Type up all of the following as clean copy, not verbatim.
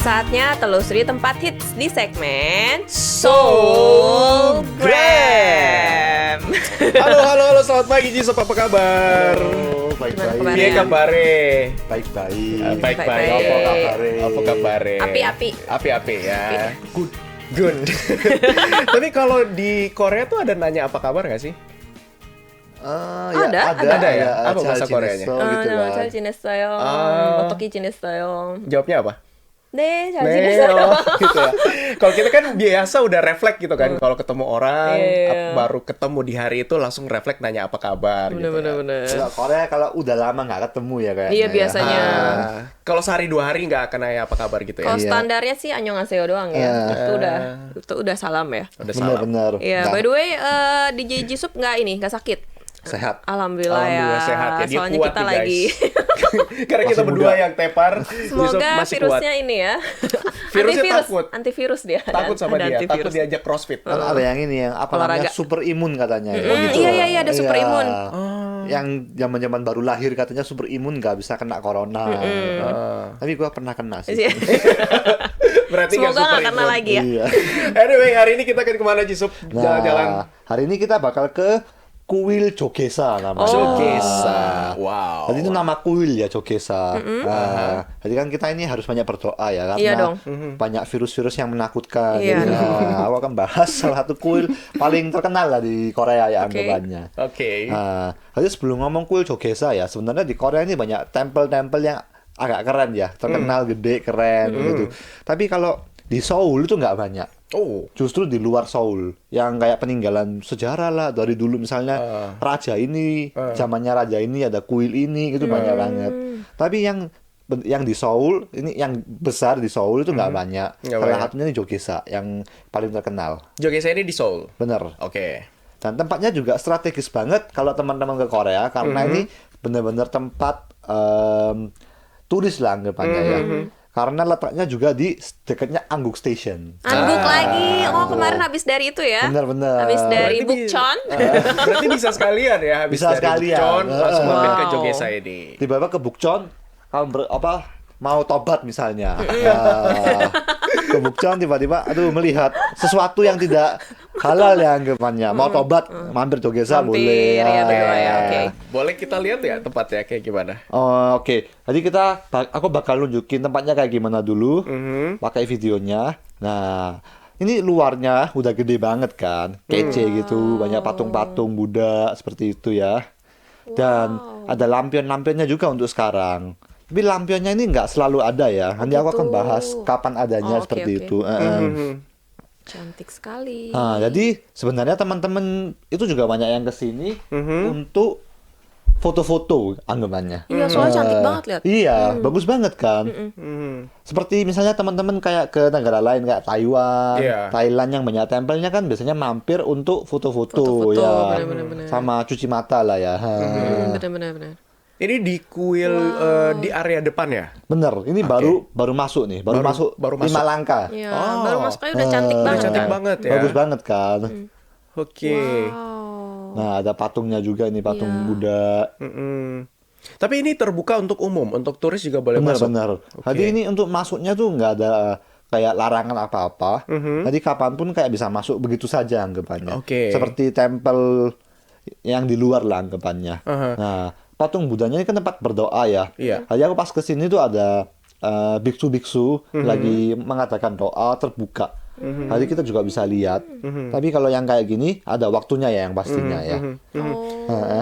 Saatnya telusuri tempat hits di segmen Soulgram. Halo, selamat pagi Jisop, apa kabar? Halo, Gimana baik-baik. kabarnya? Piye kabare? Baik-baik. Baik-baik. Apa kabare? Apa kabare? Api-api. Api-api ya. Good. Tapi kalau di Korea tuh ada nanya apa kabar nggak sih? Ada ya? Apa bahasa Koreanya? gitu kan. 잘 지냈어요. 어떻게 지냈어요? Jawabnya apa? 네, 잘 Neo, 지냈어요. gitu ya. Kalau kita kan biasa udah refleks gitu kan. Kalau ketemu orang, Iya. baru ketemu di hari itu langsung refleks nanya apa kabar gitu. Bener-bener. Kalau Korea kalau udah lama nggak ketemu ya kayaknya. Iya, biasanya. Kalau sehari 2 hari nggak akan nanya apa kabar gitu ya. Kalau Iya. standarnya sih annyeonghaseyo doang ya. Itu udah salam ya. Udah salam. Bener-bener. Iya, by the way, DJ Jisup nggak sakit. Sehat. Alhamdulillah Alhamdulillah ya. sehat ya. Dia Soalnya kuat kita nih, lagi. Karena kita Masih berdua muda. yang tepar, Yusuf Semoga masih virusnya kuat. ini ya. Virusnya takut. Antivirus dia. Takut sama Ada dia, takut antivirus. diajak crossfit. Kan ada yang ini yang apa Olahraga. namanya super imun katanya ya. Iya, ada super imun. Yang zaman-zaman baru lahir katanya super imun nggak bisa kena corona. Tapi gua pernah kena sih. Iya. Berarti nggak Semoga super nggak kena imun. lagi ya. Iya. Anyway, hari ini kita akan kemana Jisup? Jalan-jalan. Nah, hari ini kita bakal ke Kuil Jogesa namanya. Jogesa. Wow. Jadi itu nama kuil ya Jogesa. Nah, jadi kan kita ini harus banyak berdoa ya karena Iya dong. banyak virus-virus yang menakutkan. Iya. Jadi, aku akan bahas salah satu kuil paling terkenal lah di Korea ya Oke. anggapannya. Oke. Nah, jadi sebelum ngomong kuil Jogesa ya, sebenarnya di Korea ini banyak tempel-tempel yang agak keren ya, terkenal gede keren gitu. Tapi kalau di Seoul itu nggak banyak. Oh. Justru di luar Seoul yang kayak peninggalan sejarah lah dari dulu misalnya raja ini zamannya raja ini ada kuil ini itu banyak banget. Tapi yang di Seoul ini yang besar di Seoul itu nggak banyak. Nggak Salah banyak. satunya di Jogesa yang paling terkenal. Jogesa ini di Seoul. Bener. Oke. Dan tempatnya juga strategis banget kalau teman-teman ke Korea karena ini benar-benar tempat turis lah anggapannya ya. Karena letaknya juga di dekatnya Angguk Station. Angguk lagi. Oh, kemarin habis dari itu ya. Bener-bener. Habis dari Berarti Bukchon. Berarti bisa sekalian ya habis Bisa dari sekalian. Bukchon, langsung mampir ke Wow. Jogesa ini. Tiba-tiba ke Bukchon kamu mau tobat misalnya. Nah, ke Bukchon tiba-tiba melihat sesuatu yang tidak halal ya anggapannya. Mau tobat mampir Jogesa Mampir, boleh. ya, berdua ya, oke. Boleh kita lihat ya tempatnya kayak gimana? Oh, oke. Jadi aku bakal nunjukin tempatnya kayak gimana dulu. Pakai videonya. Nah, ini luarnya udah gede banget kan. Kece gitu, banyak patung-patung Buddha seperti itu ya. Dan ada lampion-lampionnya juga untuk sekarang. Tapi lampionnya ini nggak selalu ada ya. Nanti aku akan gitu. bahas kapan adanya Oh, oke, seperti oke. itu. Cantik sekali. Nah, jadi sebenarnya teman-teman itu juga banyak yang kesini untuk foto-foto anggapannya. Iya, soalnya cantik banget lihat. Iya, bagus banget kan. Seperti misalnya teman-teman kayak ke negara lain kayak Taiwan, Iya. Thailand yang banyak tempelnya kan biasanya mampir untuk foto-foto Foto-foto, ya, bener-bener. sama cuci mata lah ya. Benar-benar. Ini di kuil di area depan ya? Bener, ini baru masuk nih, baru masuk baru 5 masuk. langkah. Iya, Oh. baru masuk aja udah cantik Udah banget. cantik kan? banget ya. Bagus banget kan. Oke. Wow. Nah, ada patungnya juga ini patung Iya. Buddha. Tapi ini terbuka untuk umum, untuk turis juga boleh masuk. Benar-benar. Jadi ini untuk masuknya tuh nggak ada kayak larangan apa-apa. Jadi kapanpun kayak bisa masuk begitu saja anggapannya. Oke. Seperti tempel yang di luar lah anggapannya. Nah, patung Budanya ini kan tempat berdoa ya. Iya. Jadi aku pas kesini tuh ada biksu-biksu lagi mengatakan doa terbuka. Jadi kita juga bisa lihat. Tapi kalau yang kayak gini ada waktunya ya yang pastinya ya.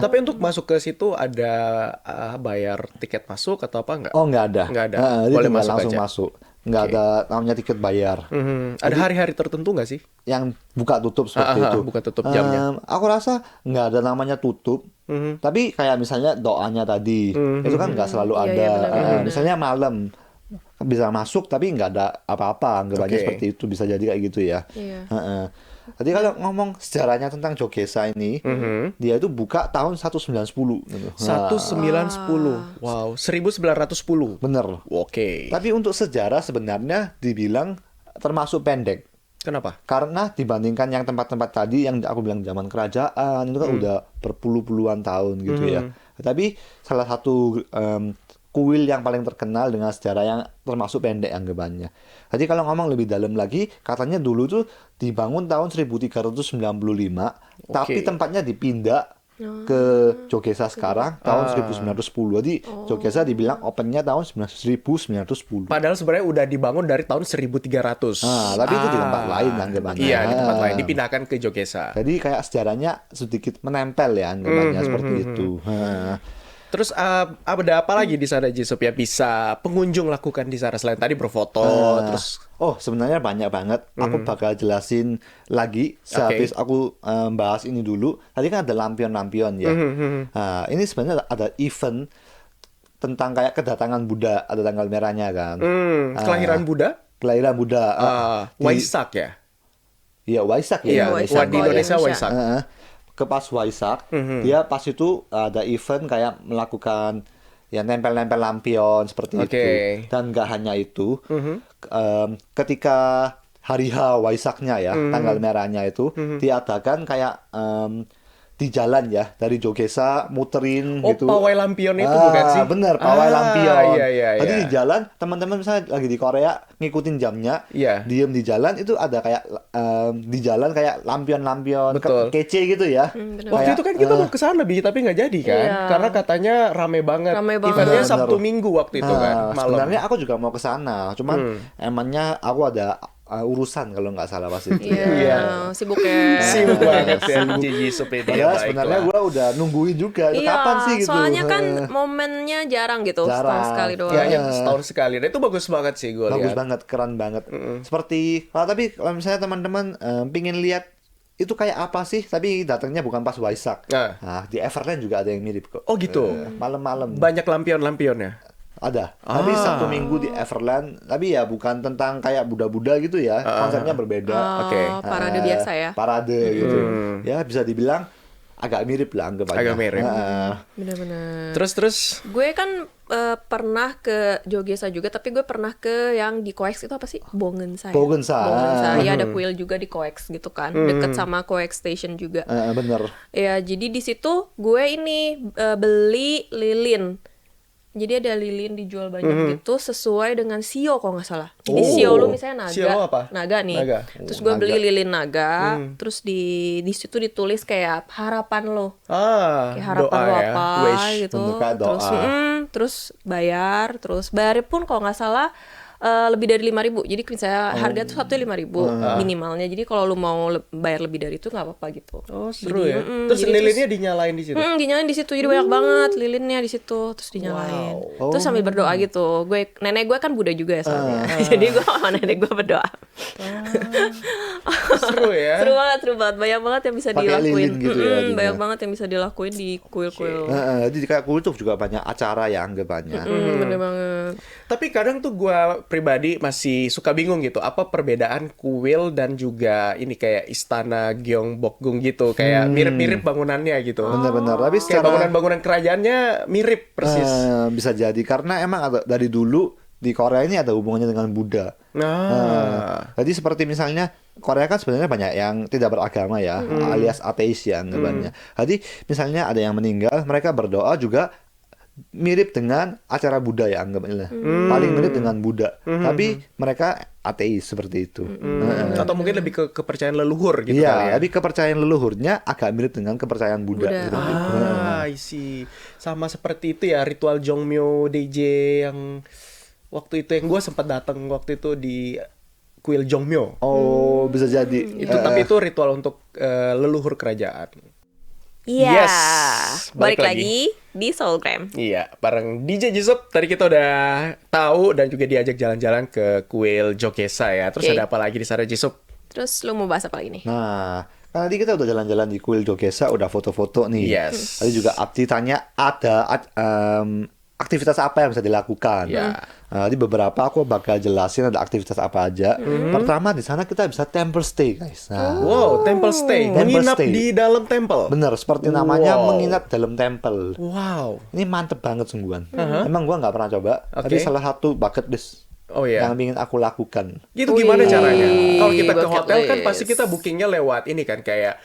Tapi untuk masuk ke situ ada bayar tiket masuk atau apa enggak? Oh, nggak ada. Nggak ada. Jadi Boleh tinggal masuk langsung aja. masuk. Nggak ada namanya tiket bayar. Ada hari-hari tertentu nggak sih? Yang buka tutup seperti itu. buka tutup jamnya. Aku rasa nggak ada namanya tutup. Tapi kayak misalnya doanya tadi, itu kan nggak selalu Iya, ada. iya, benar-benar. Misalnya malam bisa masuk tapi nggak ada apa-apa. Anggapannya Oke. seperti itu bisa jadi kayak gitu ya. Iya. Jadi kalau ngomong sejarahnya tentang Jogesa ini, dia itu buka tahun 1910. Gitu. 1910. Wow, 1910. Bener. Oke. Tapi untuk sejarah sebenarnya dibilang termasuk pendek. Kenapa? Karena dibandingkan yang tempat-tempat tadi yang aku bilang zaman kerajaan itu kan udah berpuluh-puluhan tahun gitu ya. Tapi salah satu kuil yang paling terkenal dengan sejarah yang termasuk pendek anggapannya. Jadi kalau ngomong lebih dalam lagi, katanya dulu tuh dibangun tahun 1395, tapi tempatnya dipindah ke Jogesa sekarang tahun 1910. Jadi Jogesa dibilang opennya tahun 1910. Padahal sebenarnya udah dibangun dari tahun 1300. Tapi itu di tempat lain anggapannya. Iya, di tempat lain dipindahkan ke Jogesa. Jadi kayak sejarahnya sedikit menempel ya anggapannya seperti itu. Terus ada apa lagi di sana Jisup ya bisa pengunjung lakukan di sana selain tadi berfoto terus sebenarnya banyak banget. Aku bakal jelasin lagi sehabis aku bahas ini dulu. Tadi kan ada lampion-lampion ya. Ini sebenarnya ada event tentang kayak kedatangan Buddha, ada tanggal merahnya kan. Kelahiran Buddha? Kelahiran Buddha. Waisak ya? Iya, Waisak ya. Iya, di Indonesia Waisak. Ke pas Waisak, dia pas itu ada event kayak melakukan ya nempel-nempel lampion seperti itu. Dan nggak hanya itu, ketika hari H Waisaknya ya, tanggal merahnya itu diadakan kayak di jalan ya, dari Jogesa muterin gitu. Pawai lampion itu bukan sih? Bener, pawai lampion. Iya. Tadi di jalan, teman-teman misalnya lagi di Korea ngikutin jamnya, diem di jalan itu ada kayak di jalan kayak lampion-lampion kece gitu ya. Waktu itu kan kita mau ke sana tapi nggak jadi kan? Karena katanya rame banget. Eventnya Sabtu Minggu waktu itu kan, malam. Sebenarnya aku juga mau ke sana, cuman emangnya aku ada urusan kalau nggak salah pas itu. Iya, sibuk ya. Sibuk banget ya Jisup ini. Ya, sebenarnya gue udah nungguin juga. Itu kapan sih gitu? Soalnya kan momennya jarang gitu, setahun sekali doang. Iya, setahun sekali. Dan itu bagus banget sih gue lihat. Bagus banget, keren banget. Seperti, tapi kalau misalnya teman-teman pingin lihat itu kayak apa sih? Tapi datangnya bukan pas Waisak. Nah, di Everland juga ada yang mirip kok. Oh gitu? Malam-malam. Banyak lampion-lampionnya? Ada. Tapi Sabtu Minggu di Everland. Tapi ya bukan tentang kayak Buddha-Buddha gitu ya. Konsepnya berbeda. Parade biasa ya. Parade gitu. Ya bisa dibilang agak mirip lah anggapannya. Agak mirip. Bener-bener. Terus? Gue kan pernah ke Jogesa juga, tapi gue pernah ke yang di Koeks itu apa sih? Bongensa. Ya ada kuil juga di Koeks gitu kan. Deket sama Koeks Station juga. Bener. Ya jadi di situ gue ini beli lilin. Jadi ada lilin dijual banyak gitu sesuai dengan sio kalau nggak salah. Jadi sio lu misalnya naga. Sio apa? Naga nih. Terus gue beli lilin naga, terus di situ ditulis kayak harapan lo. Kayak harapan lo apa gitu. Terus bayar pun kalau nggak salah lebih dari 5.000. Jadi misalnya harga tuh satu 5.000 minimalnya. Jadi kalau lu mau bayar lebih dari itu nggak apa-apa gitu. Seru ya. Terus lilinnya dinyalain di situ. Dinyalain di situ. Jadi banyak banget lilinnya di situ. Terus dinyalain. Terus sambil berdoa gitu. Nenek gue kan Buddha juga ya soalnya. Jadi gue sama nenek gue berdoa. Seru ya. Seru banget. Banyak banget yang bisa dilakuin. Gitu ya, banyak banget yang bisa dilakuin di kuil-kuil. Jadi kayak kuil tuh juga banyak acara ya anggapannya. Bener banget. Tapi kadang tuh gue pribadi masih suka bingung gitu, apa perbedaan kuil dan juga ini kayak istana Gyeongbokgung gitu, kayak mirip-mirip bangunannya gitu. Benar-benar. Tapi kayak bangunan-bangunan kerajaannya mirip persis. Bisa jadi karena emang dari dulu di Korea ini ada hubungannya dengan Buddha. Jadi seperti misalnya Korea kan sebenarnya banyak yang tidak beragama ya, alias ateis ya anggapannya. Jadi misalnya ada yang meninggal, mereka berdoa juga mirip dengan acara Buddha ya anggapnya. Paling mirip dengan Buddha. Tapi mereka ateis seperti itu. Atau mungkin lebih ke kepercayaan leluhur gitu kali ya. Tapi kepercayaan leluhurnya agak mirip dengan kepercayaan Buddha. Gitu. I see. Sama seperti itu ya ritual Jongmyo DJ yang waktu itu yang gue sempat datang waktu itu di kuil Jongmyo. Bisa jadi. Tapi itu ritual untuk leluhur kerajaan. Iya, balik lagi di Soulgram. Iya, bareng DJ Jisup. Tadi kita udah tahu dan juga diajak jalan-jalan ke kuil Jogesa ya. Terus ada apa lagi di sana Jisup? Terus lu mau bahas apa lagi nih? Nah, kan tadi kita udah jalan-jalan di kuil Jogesa, udah foto-foto nih. Yes. Tadi juga Abdi tanya ada aktivitas apa yang bisa dilakukan. Jadi beberapa aku bakal jelasin ada aktivitas apa aja. Pertama di sana kita bisa temple stay, guys. Wow, temple stay. Menginap di dalam temple. Bener, seperti namanya menginap dalam temple. Wow. Ini mantep banget sungguhan. Emang gua nggak pernah coba. Tapi salah satu bucket list yang ingin aku lakukan. Gitu gimana caranya? Kalau kita ke hotel kan pasti kita bookingnya lewat ini kan kayak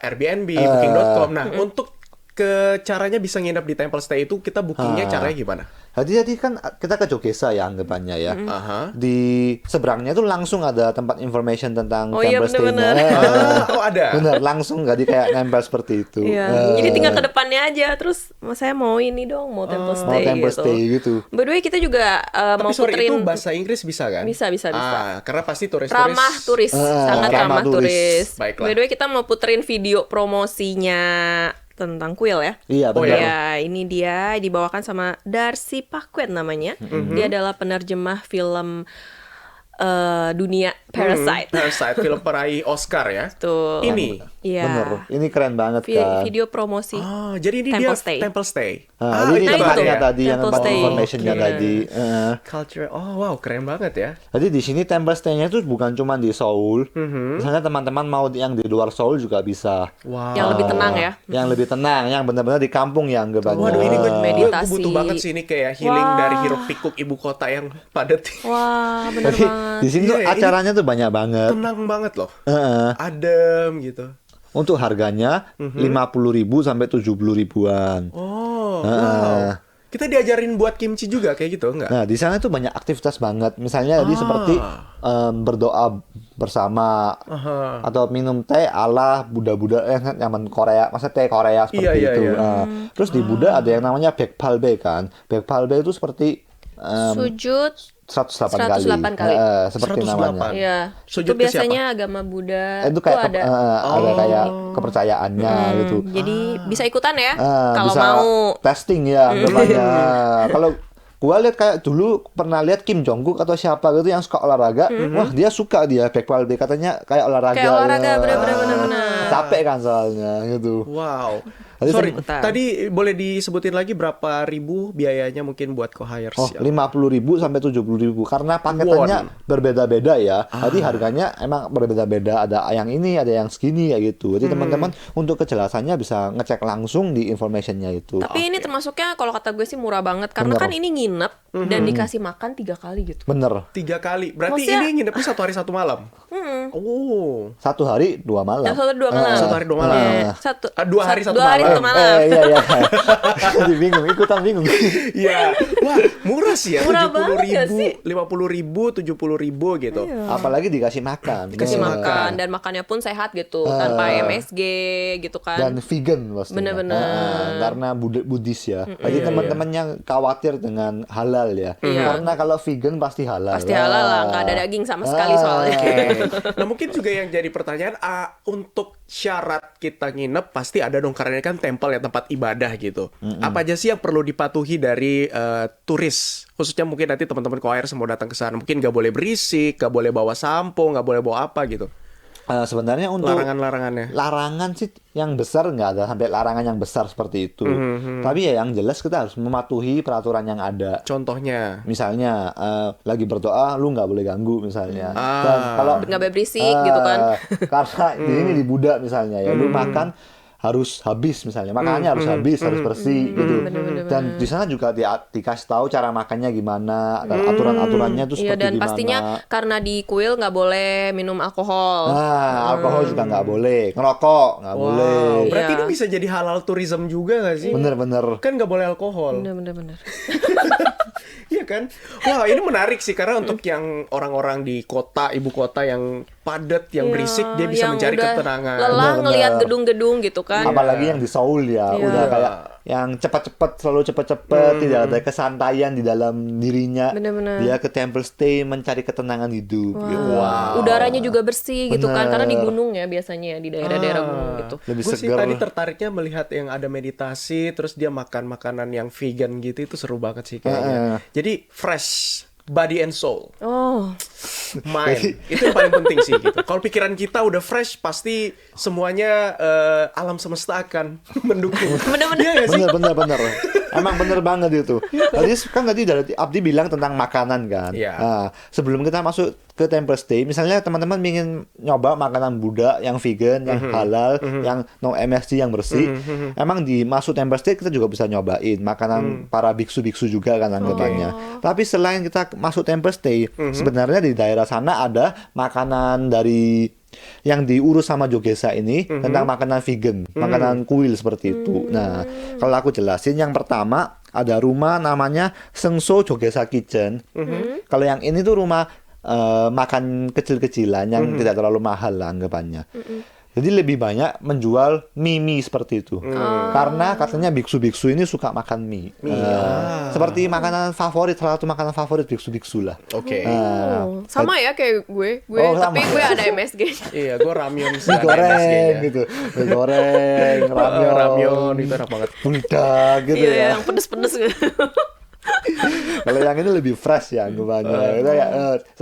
Airbnb, booking.com. Nah, untuk ke caranya bisa nginep di Temple Stay itu kita bookingnya caranya gimana? Jadi kan kita ke Jogesa ya anggapannya ya. Di seberangnya tuh langsung ada tempat information tentang Temple Stay-nya. Ada. Bener, langsung jadi kayak nempel seperti itu. Iya. Jadi tinggal ke depannya aja. Terus saya mau ini dong, mau Temple Stay mau Temple Stay gitu. By the way, kita juga mau puterin. Tapi puterin. itu bahasa Inggris bisa kan? Bisa. Karena pasti turis-turis. Ramah turis, sangat ramah turis. Baiklah. By the way, kita mau puterin video promosinya tentang kuil ya. Iya benar. Ya, ini dia dibawakan sama Darcy Paquette namanya. Dia adalah penerjemah film dunia Parasite. Parasite, film peraih Oscar ya. Tuh. Ini. Iya. Bener. Ini keren banget kan. Video promosi. Jadi ini Temple dia Stay. Temple Stay. Ini tempatnya itu. tadi yang Temple tempat Stay. informationnya tadi. Culture. Wow, keren banget ya. Jadi di sini Temple Stay-nya itu bukan cuma di Seoul. Misalnya teman-teman mau yang di luar Seoul juga bisa. Wow. Yang lebih tenang ya. Yang lebih tenang, yang benar-benar di kampung ya anggapannya. Waduh, ini gue Meditasi. butuh banget sih ini kayak healing dari hiruk pikuk ibu kota yang padat. Wah, bener Jadi banget. di sini tuh Iya, ini acaranya tuh banyak banget. Tenang banget loh. Adem gitu. Untuk harganya 50.000 sampai 70.000-an. Wow. Kita diajarin buat kimchi juga kayak gitu enggak? Nah, di sana tuh banyak aktivitas banget. Misalnya tadi seperti berdoa bersama atau minum teh ala Buddha-Buddha nyaman Korea, maksudnya teh Korea seperti Iya, itu. iya. Terus di Buddha ada yang namanya Baekpalbe kan. Baekpalbe itu seperti Sujud 108 kali. 108 kali. Seperti 108. namanya. Iya. Sujud Itu ke biasanya agama Buddha Itu kayak ada. ada kayak kepercayaannya gitu. Jadi bisa ikutan ya kalau Bisa mau. testing ya anggapannya. Kalau gua lihat kayak dulu pernah lihat Kim Jong Kook atau siapa gitu yang suka olahraga, wah dia suka dia backpalbe katanya kayak olahraga. Kayak olahraga ya. bener-bener. Capek kan soalnya gitu. Wow. Tadi Sorry, ikutan. tadi boleh disebutin lagi berapa ribu biayanya mungkin buat co-hires? Oh, 50.000 sampai 70.000 karena paketannya berbeda-beda ya. Jadi harganya emang berbeda-beda. Ada yang ini, ada yang segini ya gitu. Jadi teman-teman untuk kejelasannya bisa ngecek langsung di informationnya itu. Tapi ini termasuknya kalau kata gue sih murah banget karena Bener. kan ini nginep dan dikasih makan 3 kali gitu. Bener. 3 kali. Berarti Maksudnya- ini nginepnya 1 hari 1 malam. Oh. 1 hari 2 malam. Yang 2 malam. 1 hari 2 malam. Iya. 2 hari 1 2 hari malam. 1 malam. Iya. Jadi bingung, ikutan bingung. Iya. Wah, murah sih ya. Murah 70 banget gak ribu, sih? 50 ribu, 70 ribu gitu. Apalagi dikasih makan. Dikasih Nah, makan dan makannya pun sehat gitu tanpa MSG gitu kan. dan vegan pastinya. Bener-bener. Karena Buddhis ya. Jadi teman-teman yang khawatir dengan halal ya. Karena kalau vegan pasti halal. Pasti halal lah, nggak ada daging sama sekali soalnya. Nah, mungkin juga yang jadi pertanyaan, untuk syarat kita nginep pasti ada dong karena ini kan temple ya, tempat ibadah gitu. Apa aja sih yang perlu dipatuhi dari turis? Khususnya mungkin nanti teman-teman co-hires mau datang ke sana, mungkin nggak boleh berisik, nggak boleh bawa sampo, nggak boleh bawa apa gitu. Sebenarnya untuk Larangan-larangannya. larangan sih yang besar nggak ada sampai larangan yang besar seperti itu. Tapi ya yang jelas kita harus mematuhi peraturan yang ada. Contohnya. Misalnya lagi berdoa lu nggak boleh ganggu misalnya. Ah. Dan kalau Nggak boleh berisik gitu kan. Karena di sini di Buddha misalnya ya lu makan harus habis misalnya, makanannya harus habis, harus bersih gitu. Dan di sana juga dikasih tahu cara makannya gimana, aturan-aturannya itu Iya, seperti dan gimana. pastinya karena di kuil nggak boleh minum alkohol. Nah, alkohol juga nggak boleh, ngerokok nggak boleh. Berarti Iya. ini bisa jadi halal tourism juga nggak sih? Bener-bener. Kan nggak boleh alkohol. Bener-bener. Iya kan? Wah, ini menarik sih karena untuk yang orang-orang di kota, ibu kota yang padat, yang berisik, dia bisa yang mencari udah ketenangan. lelah Bener-bener. ngelihat gedung-gedung gitu kan. Apalagi yang di Seoul ya, Iya. udah kayak yang cepat-cepat, selalu cepat-cepat, tidak ada kesantaian di dalam dirinya. Bener-bener. Dia ke Temple Stay mencari ketenangan hidup. Gitu. Udaranya juga bersih gitu kan, Bener. karena di gunung ya biasanya ya, di daerah-daerah gunung gitu. Lebih Gue sih segar. tadi tertariknya melihat yang ada meditasi, terus dia makan makanan yang vegan gitu, itu seru banget sih kayaknya. Jadi fresh body and soul, Oh, mind itu yang paling penting sih gitu. Kalau pikiran kita udah fresh, pasti semuanya alam semesta akan mendukung. bener-bener. Iya nggak sih? Bener. Emang bener banget itu. Tadi dari Abdi bilang tentang makanan kan. Iya. Nah, sebelum kita masuk ke Temple Stay, misalnya teman-teman ingin nyoba makanan Buddha yang vegan, yang halal, yang no MSG, yang bersih. Emang di masuk Temple Stay kita juga bisa nyobain makanan para biksu-biksu juga kan anggapannya. Tapi selain kita masuk Temple Stay, sebenarnya di daerah sana ada makanan dari yang diurus sama Jogesa ini tentang makanan vegan, makanan kuil seperti itu. Nah, kalau aku jelasin, yang pertama ada rumah namanya Sengso Jogesa Kitchen. Kalau yang ini tuh rumah makan kecil-kecilan yang tidak terlalu mahal lah anggapannya. Jadi lebih banyak menjual mie seperti itu. Karena katanya biksu-biksu ini suka makan mie. Seperti makanan favorit, salah satu makanan favorit biksu-biksu lah. Oke. Sama ya kayak gue. Tapi sama. gue ada MSG. Iya, gue ramyun sih. Mie ada goreng MSG-nya. gitu. Mie goreng, ramyun. Ramyun itu enak banget. Budak gitu Iya, ya. yang pedes-pedes gitu. Kalau yang ini lebih fresh ya anggapannya. Itu ya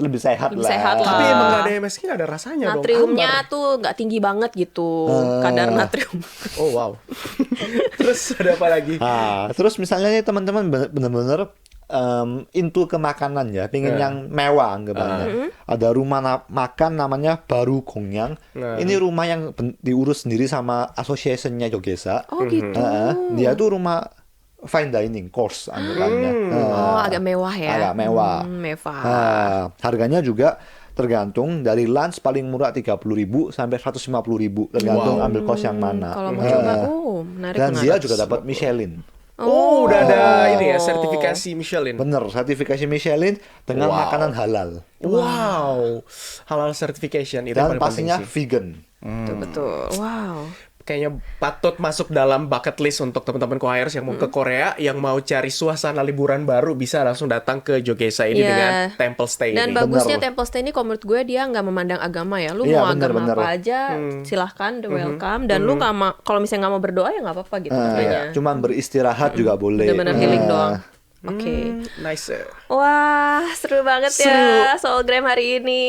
lebih sehat Lebih lah. sehat lah. Tapi emang gak ada MSG, gak ada rasanya dong. Natriumnya Hambar. tuh nggak tinggi banget gitu, kadar natrium. Oh wow. Terus ada apa lagi? Nah, terus misalnya nih teman-teman bener-bener into ke makanan ya, pengen yang mewah anggapannya. Ada rumah makan namanya Baru Gongyang. Ini rumah yang diurus sendiri sama association-nya Jogesa. Oh gitu. Dia tuh rumah fine dining course anggapannya. Oh, agak mewah ya. Agak mewah. Mewah. Harganya juga tergantung dari lunch paling murah 30.000 sampai 150.000 tergantung ambil kos yang mana. Kalau mau coba, menarik. Dan dia juga dapat Michelin. Oh, udah ada ini ya, sertifikasi Michelin. Bener, sertifikasi Michelin dengan makanan halal. Wow. Halal certification itu yang Dan paling penting pastinya sih. vegan. Betul. Wow. Kayaknya patut masuk dalam bucket list untuk teman-teman Choirs yang mau ke Korea, yang mau cari suasana liburan baru, bisa langsung datang ke Jogesa ini Iya. dengan Temple Stay Dan ini. bagusnya Bener. Temple Stay ini kalau menurut gue dia nggak memandang agama ya. Lu Iya, mau bener, agama bener. apa aja silahkan, the welcome. Dan lu nggak mau, kalau misalnya nggak mau berdoa ya nggak apa-apa gitu katanya. Cuman beristirahat juga boleh. Bener-bener healing doang. Oke. Nice. Wah, seru banget ya Soulgram hari ini.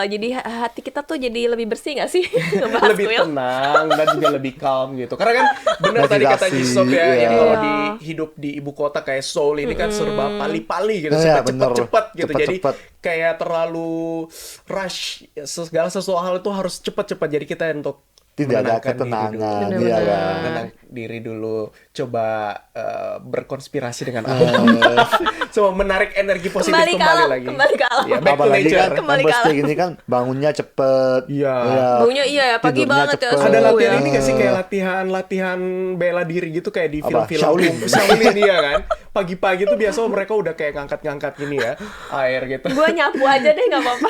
Jadi hati kita tuh jadi lebih bersih nggak sih? Ngebahas Lebih kuil. tenang dan juga lebih calm gitu. Karena kan benar tadi kata Meditasi, Jisop ya, iya. ini kalau di hidup di ibu kota kayak Seoul ini kan serba pali-pali gitu, Iya, serba bener. cepet-cepet gitu. Jadi Cepet-cepet. kayak terlalu rush, segala sesuatu hal itu harus cepet-cepet. Jadi kita untuk Tidak ada menenangkan ketenangan, diri dulu. iya kan. Tenang diri dulu, coba berkonspirasi dengan Allah. Coba menarik energi positif Kembali ke alam, lagi. kembali ke alam. Ya, back to Apalagi nature. kan Kembali Temple ke Stay alam. ini kan bangunnya cepet. Iya. Bangunnya iya ya, pagi tidurnya banget ya, cepet. subuh Ada latihan ya. ini gak sih, kayak latihan bela diri gitu kayak di Apa? film-film Shaolin. Shaolin iya kan? Pagi-pagi tuh biasa mereka udah kayak ngangkat-ngangkat gini ya, air gitu. Gue nyapu aja deh nggak apa-apa.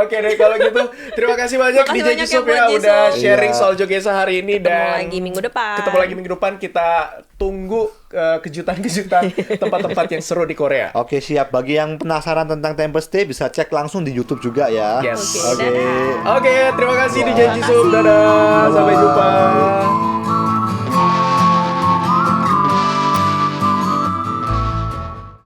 Oke deh kalau gitu. Terima kasih banyak Makasih DJ banyak Jisop ya ya buat udah Jisop. sharing Iya. soal Jogesa hari ini. Ketemu Dan lagi minggu depan. ketemu lagi minggu depan. Kita tunggu kejutan-kejutan tempat-tempat yang seru di Korea. Oke, siap. Bagi yang penasaran tentang Temple Stay bisa cek langsung di YouTube juga ya. Yes. Oke, dadah. Oke, terima kasih DJ Jisop. Dadah. Sampai jumpa.